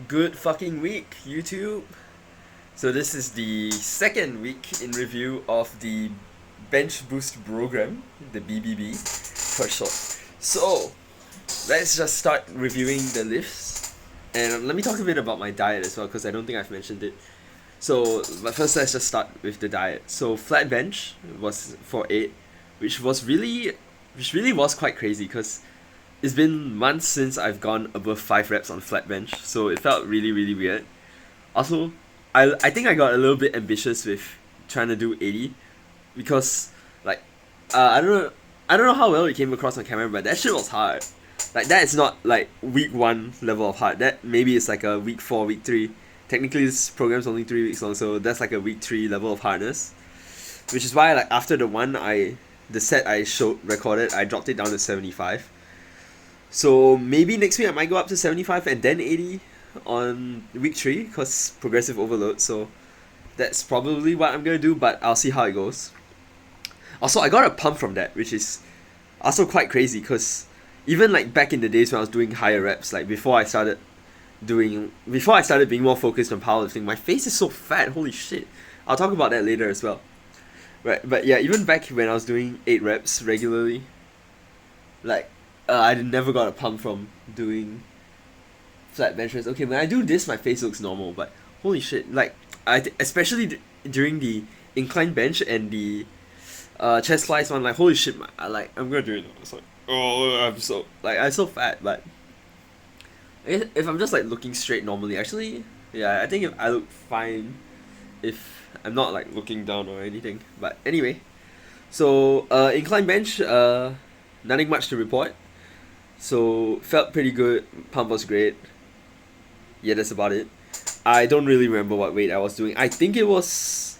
Good fucking week, YouTube. So this is the second week in review of the Bench Boost program, the BBB for short. So let's just start reviewing the lifts, and let me talk a bit about my diet as well because I don't think I've mentioned it. But first let's just start with the diet. So flat bench was for 8, which was really, which really was quite crazy because it's been months since I've gone above 5 reps on flat bench, so it felt really weird. Also, I think I got a little bit ambitious with trying to do 80 because like I don't know how well it came across on camera, but that shit was hard. Like that is not like week 1 level of hard. That maybe it's like a week 4, week 3. Technically this program's only 3 weeks long, so that's like a week 3 level of hardness. Which is why like after the set I showed recorded, I dropped it down to 75. So maybe next week I might go up to 75 and then 80 on week 3 because progressive overload. So that's probably what I'm gonna do, but I'll see how it goes. Also, I got a pump from that, which is also quite crazy because even like back in the days when I was doing higher reps, like before I started being more focused on powerlifting, my face is so fat. Holy shit! I'll talk about that later as well. Right, but yeah, even back when I was doing 8 reps regularly, like I never got a pump from doing flat bench press. Okay, when I do this, my face looks normal, but holy shit, like especially during the incline bench and the chest flies one, like holy shit, I'm gonna do it. It's like I'm so fat, but if I'm just like looking straight normally, actually, yeah, I think if I look fine if I'm not like looking down or anything. But anyway, so incline bench, nothing much to report. So felt pretty good. Pump was great. Yeah, that's about it. I don't really remember what weight I was doing. I think it was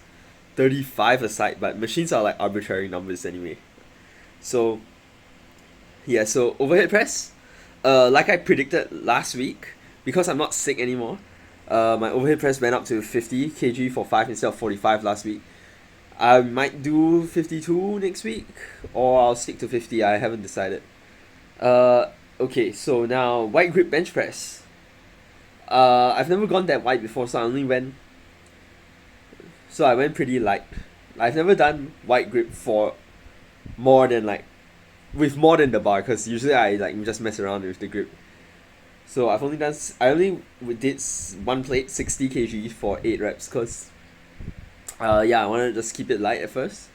35 aside, but machines are like arbitrary numbers anyway. So yeah, so overhead press, like I predicted last week, because I'm not sick anymore. My overhead press went up to 50 kg for 5 instead of 45 last week. I might do 52 next week, or I'll stick to 50. I haven't decided. Okay, so now wide grip bench press. I've never gone that wide before, so I went pretty light. I've never done wide grip for more than like with more than the bar, because usually I like just mess around with the grip. So I only did one plate 60 kg for 8 reps, because yeah, I wanted to just keep it light at first.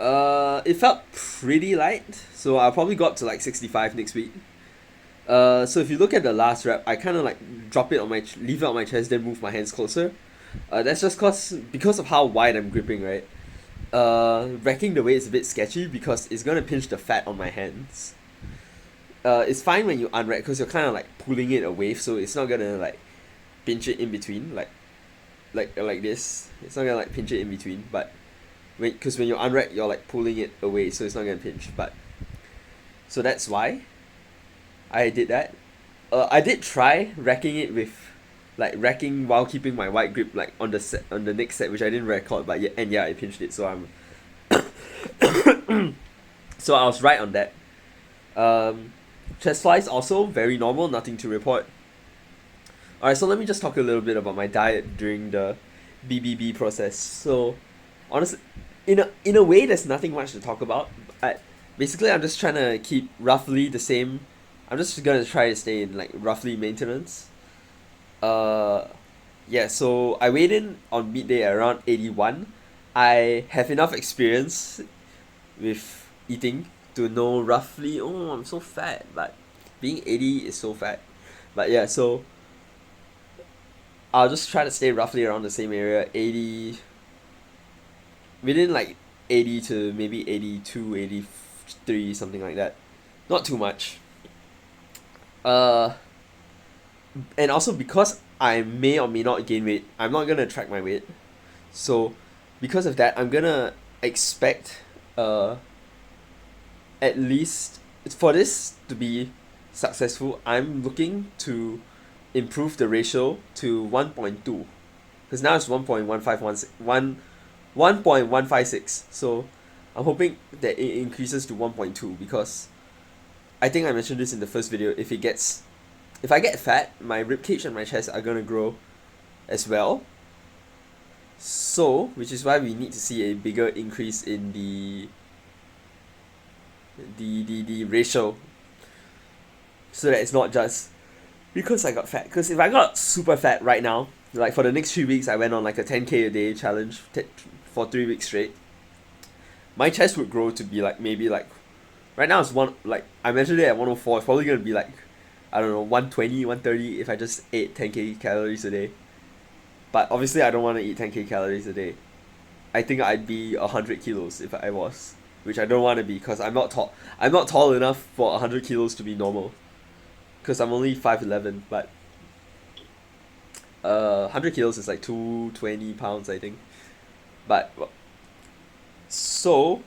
It felt pretty light, so I'll probably go up to like 65 next week. So if you look at the last rep, I kind of like leave it on my chest, then move my hands closer. That's just because of how wide I'm gripping, right? Racking the weight is a bit sketchy because it's gonna pinch the fat on my hands. It's fine when you unrack because you're kind of like pulling it away, so it's not gonna like pinch it in between, like this. It's not gonna like pinch it in between, but because when you unrack, you're like pulling it away, so it's not gonna pinch. But so that's why I did that. I did try racking it with racking while keeping my wide grip like on the next set, which I didn't record, but yeah, I pinched it, so so I was right on that. Chest flies also very normal, nothing to report. Alright, so let me just talk a little bit about my diet during the BBB process. So honestly, in a way, there's nothing much to talk about. Basically, I'm just trying to keep roughly the same. I'm just gonna try to stay in like roughly maintenance. Uh, yeah. So I weighed in on midday at around 81. I have enough experience with eating to know roughly. Oh, I'm so fat, but being 80 is so fat. But yeah, so I'll just try to stay roughly around the same area, 80, within like 80 to maybe 82, 83, something like that. Not too much. Uh, and also because I may or may not gain weight, I'm not gonna track my weight. So because of that, I'm gonna expect at least for this to be successful, I'm looking to improve the ratio to 1.2, because now it's 1.156. So I'm hoping that it increases to 1.2, because I think I mentioned this in the first video. If it gets if I get fat, my ribcage and my chest are gonna grow as well. So, which is why we need to see a bigger increase in the ratio, so that it's not just because I got fat. Because if I got super fat right now, like for the next 3 weeks, I went on like a 10K a day challenge for 3 weeks straight. My chest would grow to be like maybe like right now it's one like I measured it at 104. It's probably gonna be like I don't know 120, 130 if I just ate 10K calories a day. But obviously I don't want to eat 10K calories a day. I think I'd be 100 kilos if I was, which I don't want to be because I'm not tall. I'm not tall enough for 100 kilos to be normal. Because I'm only 5'11", but 100 kilos is like 220 pounds I think. But so